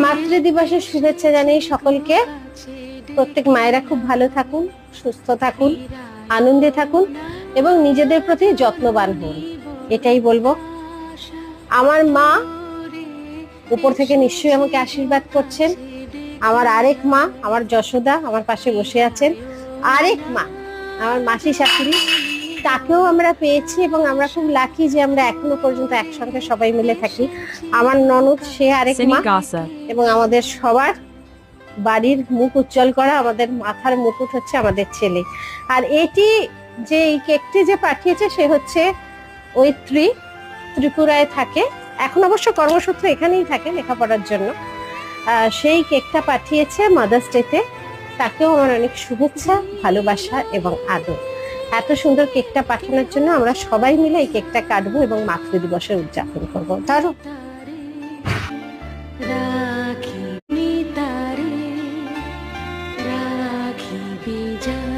মাতৃ দিবসের শুভেচ্ছা জানাই সকলকে। প্রত্যেক মায়েরা খুব ভালো থাকুন, সুস্থ থাকুন, আনন্দে থাকুন এবং নিজেদের প্রতি যত্নবান হন, এটাই বলবো। আমার মা উপর থেকে নিশ্চয়ই আমাকে আশীর্বাদ করছেন। আমার আরেক মা, আমার যশোদা, আমার পাশে বসে আছেন। আরেক মা, আমার মাসি শাশুড়ি, তাকেও আমরা পেয়েছি এবং আমরা খুব লাকি যে আমরা এখনো পর্যন্ত একসঙ্গে সবাই মিলে থাকি। আমার ননদ, সে আরেক মা, এবং আমাদের সবার বাড়ির মুখ উজ্জ্বল করা, আমাদের মাথার মুকুট হচ্ছে আমাদের ছেলে। আর এটি যে এই কেকটি যে পাঠিয়েছে সে হচ্ছে ওই ত্রিপুরায় থাকে, এখন অবশ্য কর্মসূত্রে এখানেই থাকে লেখাপড়ার জন্য। সেই কেকটা পাঠিয়েছে মাদার্স ডেতে। তাকেও আমার অনেক শুভেচ্ছা, ভালোবাসা এবং আদর। এত সুন্দর কেকটা পাঠানোর জন্য আমরা সবাই মিলে এই কেকটা কাটবো এবং মাতৃ দিবসের উদযাপন করবো। ধরো। রাখি তারে, রাখি বিজয়।